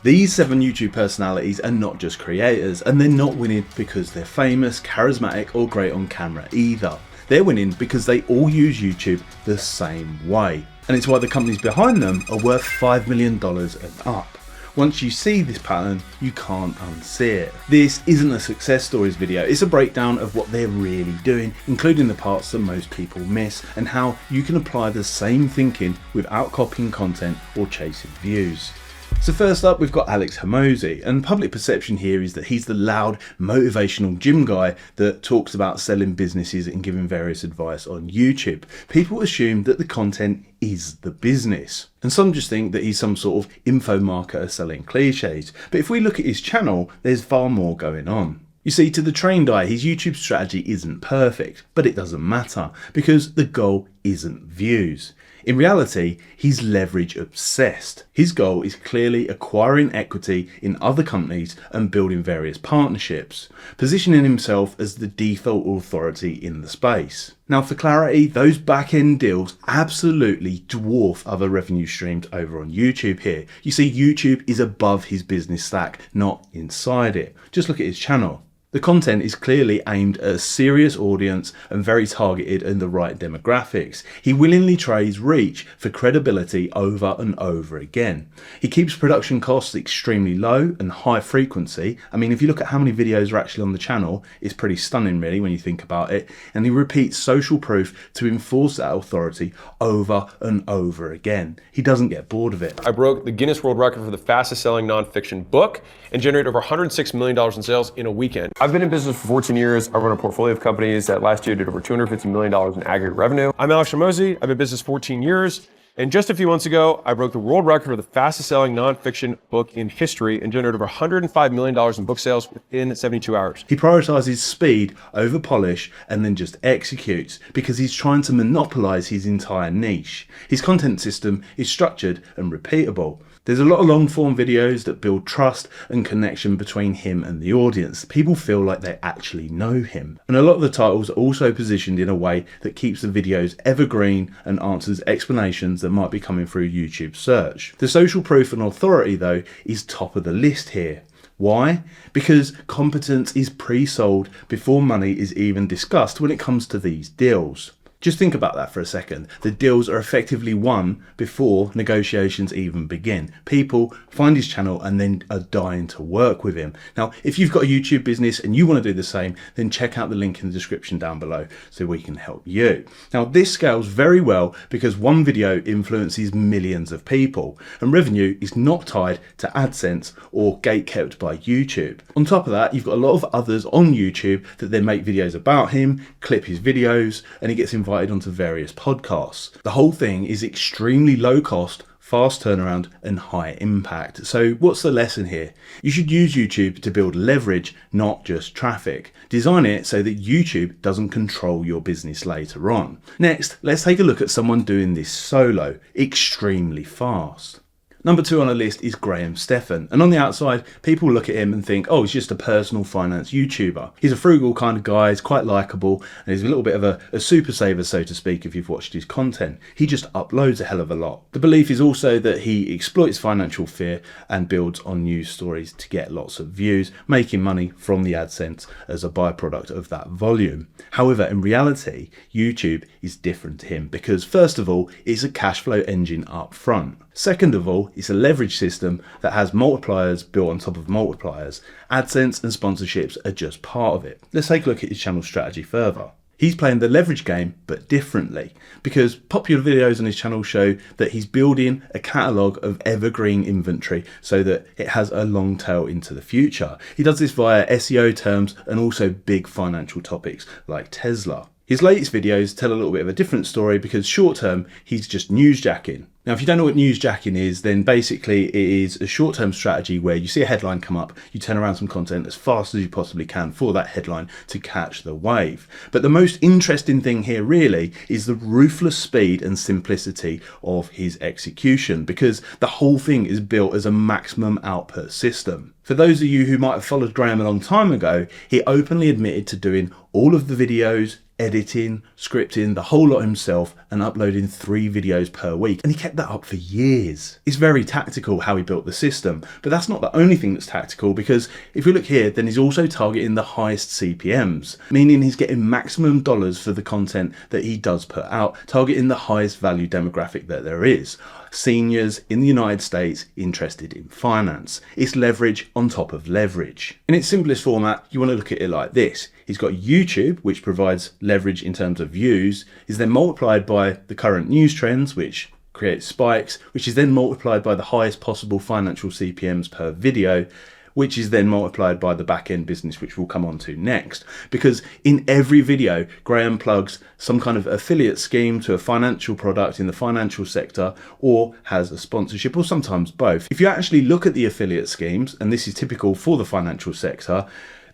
These 7 YouTube personalities are not just creators, and they're not winning because they're famous, charismatic or great on camera either. They're winning because they all use YouTube the same way. And it's why the companies behind them are worth $5 million and up. Once you see this pattern, you can't unsee it. This isn't a success stories video, it's a breakdown of what they're really doing, including the parts that most people miss, and how you can apply the same thinking without copying content or chasing views. So first up, we've got Alex Hormozi, and public perception here is that he's the loud, motivational gym guy that talks about selling businesses and giving various advice on YouTube. People assume that the content is the business, and some just think that he's some sort of info marketer selling cliches. But if we look at his channel, there's far more going on. You see, to the trained eye, his YouTube strategy isn't perfect, but it doesn't matter because the goal isn't views. In reality, he's leverage obsessed. His goal is clearly acquiring equity in other companies and building various partnerships, positioning himself as the default authority in the space. Now for clarity, those back-end deals absolutely dwarf other revenue streams over on YouTube here. You see, YouTube is above his business stack, not inside it. Just look at his channel. The content is clearly aimed at a serious audience and very targeted in the right demographics. He willingly trades reach for credibility over and over again. He keeps production costs extremely low and high frequency. I mean, if you look at how many videos are actually on the channel, it's pretty stunning really when you think about it. And he repeats social proof to enforce that authority over and over again. He doesn't get bored of it. I broke the Guinness World Record for the fastest selling nonfiction book and generated over $106 million in sales in a weekend. I've been in business for 14 years. I run a portfolio of companies that last year did over $250 million in aggregate revenue. I'm Alex Hormozi. I've been in business 14 years. And just a few months ago, I broke the world record for the fastest selling nonfiction book in history and generated over $105 million in book sales within 72 hours. He prioritizes speed over polish and then just executes because he's trying to monopolize his entire niche. His content system is structured and repeatable. There's a lot of long form videos that build trust and connection between him and the audience. People feel like they actually know him. And a lot of the titles are also positioned in a way that keeps the videos evergreen and answers explanations that might be coming through YouTube search. The social proof and authority though is top of the list here. Why? Because competence is pre-sold before money is even discussed when it comes to these deals. Just think about that for a second. The deals are effectively won before negotiations even begin. People find his channel and then are dying to work with him. Now, if you've got a YouTube business and you want to do the same, then check out the link in the description down below so we can help you. Now, this scales very well because one video influences millions of people, and revenue is not tied to AdSense or gatekept by YouTube. On top of that, you've got a lot of others on YouTube that then make videos about him, clip his videos, and he gets invited onto various podcasts. The whole thing is extremely low cost, fast turnaround and high impact. So what's the lesson here? You should use YouTube to build leverage, not just traffic. Design it so that YouTube doesn't control your business later on. Next, let's take a look at someone doing this solo, extremely fast. Number 2 on the list is Stephan, and on the outside, people look at him and think, oh, he's just a personal finance YouTuber. He's a frugal kind of guy, he's quite likable, and he's a little bit of a super saver, so to speak, if you've watched his content. He just uploads a hell of a lot. The belief is also that he exploits financial fear and builds on news stories to get lots of views, making money from the AdSense as a byproduct of that volume. However, in reality, YouTube is different to him because, first of all, it's a cash flow engine up front. Second of all, it's a leverage system that has multipliers built on top of multipliers. AdSense and sponsorships are just part of it. Let's take a look at his channel strategy further. He's playing the leverage game, but differently, because popular videos on his channel show that he's building a catalogue of evergreen inventory so that it has a long tail into the future. He does this via SEO terms and also big financial topics like Tesla. His latest videos tell a little bit of a different story because short term, he's just newsjacking. Now, if you don't know what newsjacking is, then basically it is a short-term strategy where you see a headline come up, you turn around some content as fast as you possibly can for that headline to catch the wave. But the most interesting thing here really is the ruthless speed and simplicity of his execution, because the whole thing is built as a maximum output system. For those of you who might have followed Graham a long time ago, he openly admitted to doing all of the videos, editing, scripting, the whole lot himself, and uploading 3 videos per week. And he kept that up for years. It's very tactical how he built the system, but that's not the only thing that's tactical, because if we look here, then he's also targeting the highest CPMs, meaning he's getting maximum dollars for the content that he does put out, targeting the highest value demographic that there is. Seniors in the United States interested in finance. It's leverage on top of leverage. In its simplest format, you want to look at it like this. He's got YouTube, which provides leverage in terms of views, is then multiplied by the current news trends, which creates spikes, which is then multiplied by the highest possible financial CPMs per video, which is then multiplied by the back-end business, which we'll come on to next. Because in every video, Graham plugs some kind of affiliate scheme to a financial product in the financial sector, or has a sponsorship, or sometimes both. If you actually look at the affiliate schemes, and this is typical for the financial sector,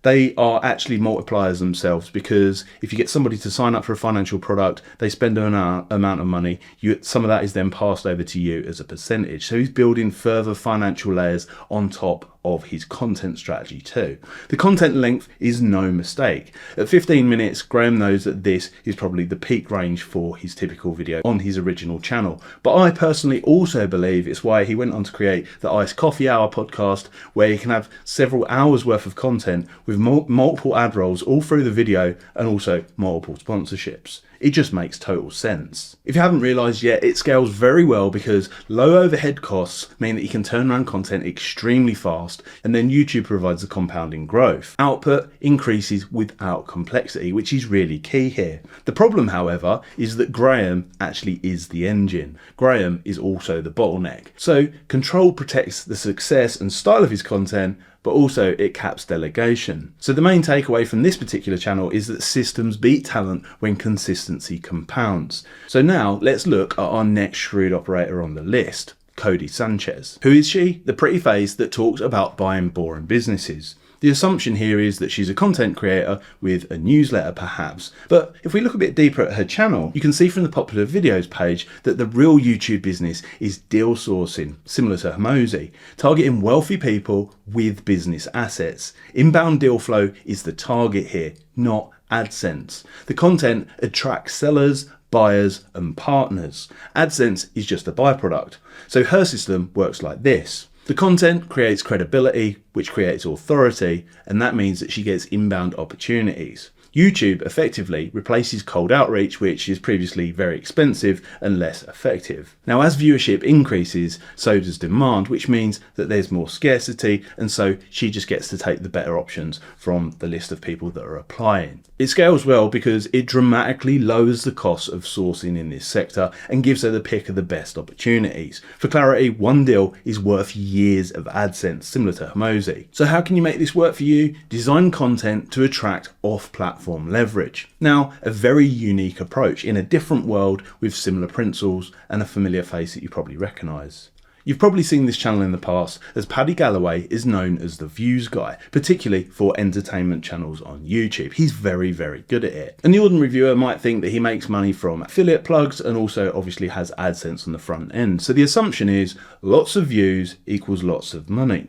they are actually multipliers themselves, because if you get somebody to sign up for a financial product, they spend an amount of money, some of that is then passed over to you as a percentage. So he's building further financial layers on top of his content strategy too. The content length is no mistake. At 15 minutes, Graham knows that this is probably the peak range for his typical video on his original channel. But I personally also believe it's why he went on to create the Iced Coffee Hour podcast, where you can have several hours worth of content with multiple ad rolls all through the video, and also multiple sponsorships. It just makes total sense. If you haven't realised yet, it scales very well because low overhead costs mean that you can turn around content extremely fast, and then YouTube provides the compounding growth. Output increases without complexity, which is really key here. The problem, however, is that Graham actually is the engine. Graham is also the bottleneck. So control protects the success and style of his content, but also it caps delegation. So the main takeaway from this particular channel is that systems beat talent when consistency compounds. So now let's look at our next shrewd operator on the list, Codie Sanchez. Who is she? The pretty face that talks about buying boring businesses. The assumption here is that she's a content creator with a newsletter perhaps, but if we look a bit deeper at her channel, you can see from the popular videos page that the real YouTube business is deal sourcing, similar to Hormozi, targeting wealthy people with business assets. Inbound deal flow is the target here, not AdSense. The content attracts sellers, buyers and partners. AdSense is just a byproduct. So her system works like this. The content creates credibility, which creates authority, and that means that she gets inbound opportunities. YouTube effectively replaces cold outreach, which is previously very expensive and less effective. Now, as viewership increases, so does demand, which means that there's more scarcity, and so she just gets to take the better options from the list of people that are applying. It scales well because it dramatically lowers the cost of sourcing in this sector and gives her the pick of the best opportunities. For clarity, one deal is worth years of AdSense, similar to Hormozi. So how can you make this work for you? Design content to attract off-platform leverage. Now, a very unique approach in a different world with similar principles and a familiar face that you probably recognize. You've probably seen this channel in the past, as Paddy Galloway is known as the views guy, particularly for entertainment channels on YouTube. He's very, very good at it. And the ordinary viewer might think that he makes money from affiliate plugs and also obviously has AdSense on the front end. So the assumption is lots of views equals lots of money,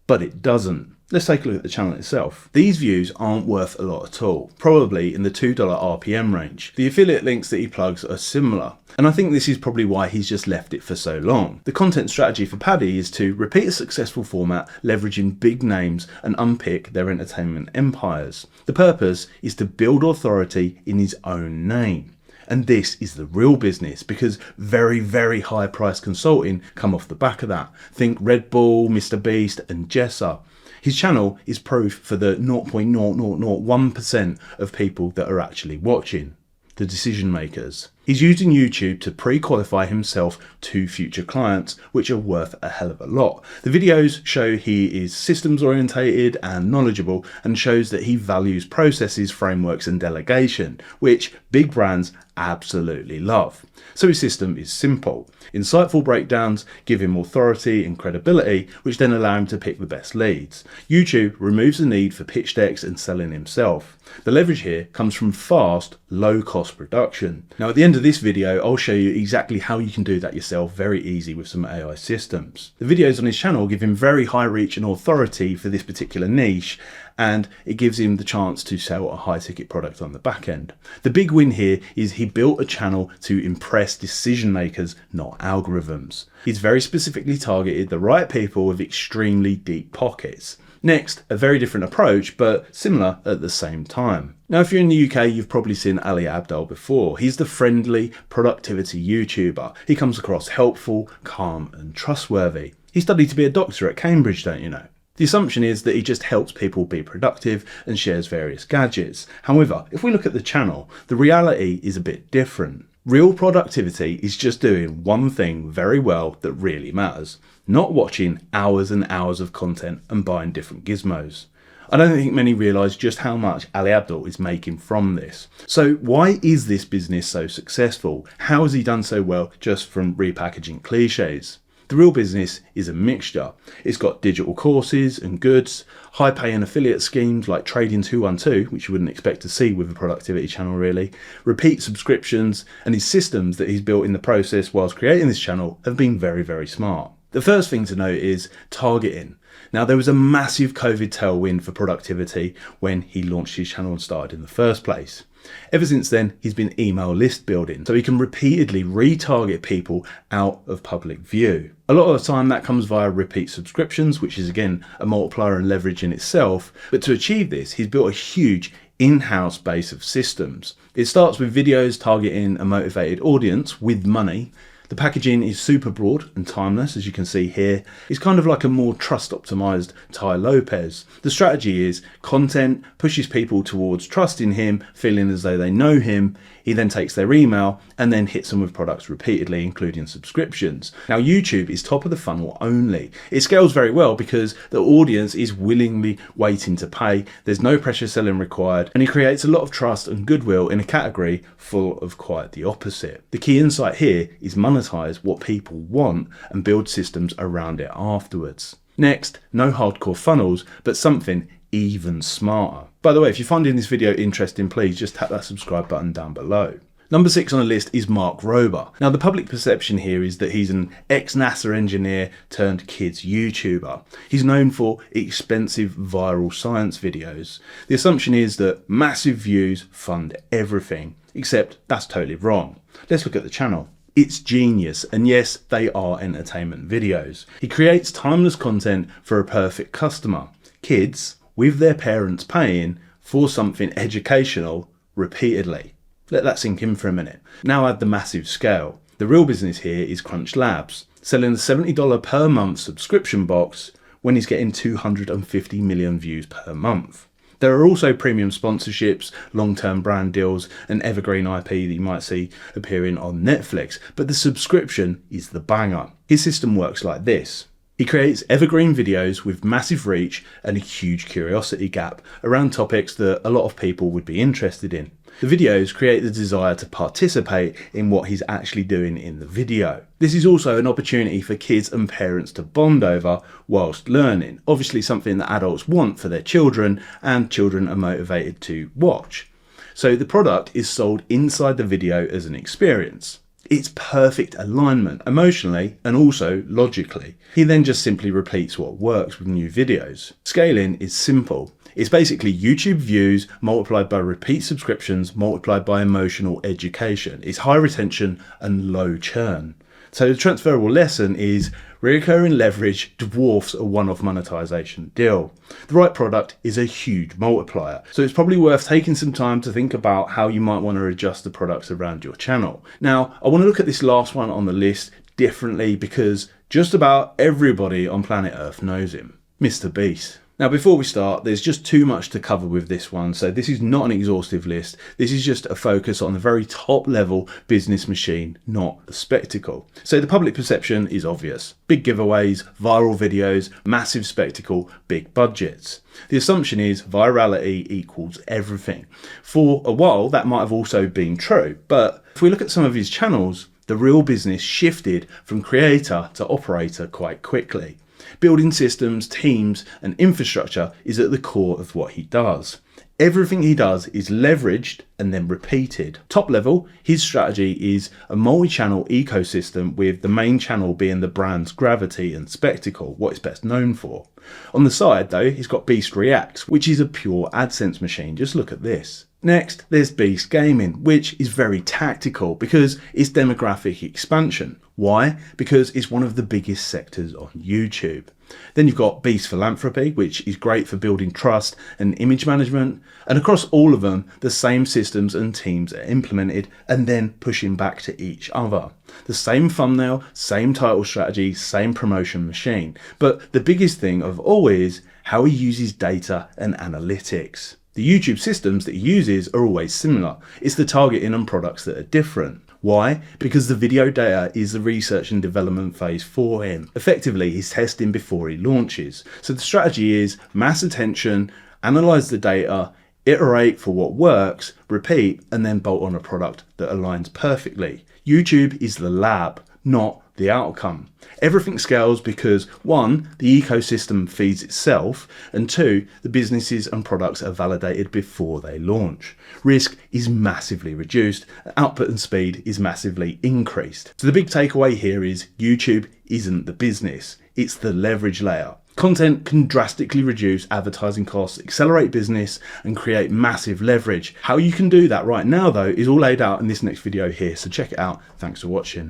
but it doesn't. Let's take a look at the channel itself. These views aren't worth a lot at all, probably in the $2 RPM range. The affiliate links that he plugs are similar, and I think this is probably why he's just left it for so long. The content strategy for Paddy is to repeat a successful format, leveraging big names and unpick their entertainment empires. The purpose is to build authority in his own name. And this is the real business, because very, very high price consulting come off the back of that. Think Red Bull, MrBeast and Jessa. His channel is proof for the 0.0001% of people that are actually watching, the decision makers. He's using YouTube to pre-qualify himself to future clients, which are worth a hell of a lot. The videos show he is systems orientated and knowledgeable, and shows that he values processes, frameworks and delegation, which big brands absolutely love. So his system is simple. Insightful breakdowns give him authority and credibility, which then allow him to pick the best leads. YouTube removes the need for pitch decks and selling himself. The leverage here comes from fast, low-cost production. Now, at the end of of this video, I'll show you exactly how you can do that yourself very easy with some AI systems. The videos on his channel give him very high reach and authority for this particular niche, and it gives him the chance to sell a high ticket product on the back end. The big win here is he built a channel to impress decision makers, not algorithms. He's very specifically targeted the right people with extremely deep pockets. Next, a very different approach, but similar at the same time. Now, if you're in the UK, you've probably seen Abdaal before. He's the friendly productivity YouTuber. He comes across helpful, calm, and trustworthy. He studied to be a doctor at Cambridge, don't you know? The assumption is that he just helps people be productive and shares various gadgets. However, if we look at the channel, the reality is a bit different. Real productivity is just doing one thing very well that really matters, not watching hours and hours of content and buying different gizmos. I don't think many realise just how much Abdaal is making from this. So why is this business so successful? How has he done so well just from repackaging cliches? The real business is a mixture. It's got digital courses and goods, high paying affiliate schemes like Trading 212, which you wouldn't expect to see with a productivity channel really, repeat subscriptions, and his systems that he's built in the process whilst creating this channel have been very, very smart. The first thing to note is targeting. Now, there was a massive COVID tailwind for productivity when he launched his channel and started in the first place. Ever since then, he's been email list building, so he can repeatedly retarget people out of public view. A lot of the time that comes via repeat subscriptions, which is again a multiplier and leverage in itself. But to achieve this, he's built a huge in-house base of systems. It starts with videos targeting a motivated audience with money. The packaging is super broad and timeless, as you can see here. It's kind of like a more trust optimized Tai Lopez. The strategy is content pushes people towards trusting him, feeling as though they know him. He then takes their email and then hits them with products repeatedly, including subscriptions. Now, YouTube is top of the funnel only. It scales very well because the audience is willingly waiting to pay. There's no pressure selling required, and he creates a lot of trust and goodwill in a category full of quite the opposite. The key insight here is monetize what people want and build systems around it afterwards. Next, no hardcore funnels, but something even smarter. By the way, if you're finding this video interesting, please just tap that subscribe button down below. Number 6 on the list is Mark Rober. Now, the public perception here is that he's an ex-NASA engineer turned kids YouTuber. He's known for expensive viral science videos. The assumption is that massive views fund everything, except that's totally wrong. Let's look at the channel. It's genius, and yes, they are entertainment videos. He creates timeless content for a perfect customer. Kids with their parents paying for something educational repeatedly. Let that sink in for a minute. Now add the massive scale. The real business here is Crunch Labs, selling a $70 per month subscription box when he's getting 250 million views per month. There are also premium sponsorships, long-term brand deals, and evergreen IP that you might see appearing on Netflix, but the subscription is the banger. His system works like this. He creates evergreen videos with massive reach and a huge curiosity gap around topics that a lot of people would be interested in. The videos create the desire to participate in what he's actually doing in the video. This is also an opportunity for kids and parents to bond over whilst learning. Obviously something that adults want for their children and children are motivated to watch. So the product is sold inside the video as an experience. It's perfect alignment emotionally and also logically. He then just simply repeats what works with new videos. Scaling is simple. It's basically YouTube views multiplied by repeat subscriptions multiplied by emotional education. It's high retention and low churn. So the transferable lesson is recurring leverage dwarfs a one-off monetization deal. The right product is a huge multiplier. So it's probably worth taking some time to think about how you might want to adjust the products around your channel. Now, I want to look at this last one on the list differently because just about everybody on planet Earth knows him, MrBeast. Now, before we start, there's just too much to cover with this one, so this is not an exhaustive list. This is just a focus on the very top level business machine, not the spectacle. So the public perception is obvious. Big giveaways, viral videos, massive spectacle, big budgets. The assumption is virality equals everything. For a while, that might have also been true, but if we look at some of his channels, the real business shifted from creator to operator quite quickly. Building systems, teams, and infrastructure is at the core of what he does. Everything he does is leveraged and then repeated. Top level, his strategy is a multi-channel ecosystem, with the main channel being the brand's gravity and spectacle, what it's best known for. On the side though, he's got Beast Reacts, which is a pure AdSense machine. Just look at this. Next, there's Beast Gaming, which is very tactical because it's demographic expansion. Why? Because it's one of the biggest sectors on YouTube. Then you've got Beast Philanthropy, which is great for building trust and image management. And across all of them, the same systems and teams are implemented and then pushing back to each other. The same thumbnail, same title strategy, same promotion machine. But the biggest thing of all is how he uses data and analytics. The YouTube systems that he uses are always similar. It's the targeting and products that are different. Why? Because the video data is the research and development phase for him. Effectively, he's testing before he launches. So the strategy is mass attention, analyze the data, iterate for what works, repeat, and then bolt on a product that aligns perfectly. YouTube is the lab, not the outcome. Everything scales because 1, the ecosystem feeds itself, and 2, the businesses and products are validated before they launch. Risk is massively reduced, output and speed is massively increased. So the big takeaway here is YouTube isn't the business, it's the leverage layer. Content can drastically reduce advertising costs, accelerate business, and create massive leverage. How you can do that right now though is all laid out in this next video here, so check it out. Thanks for watching.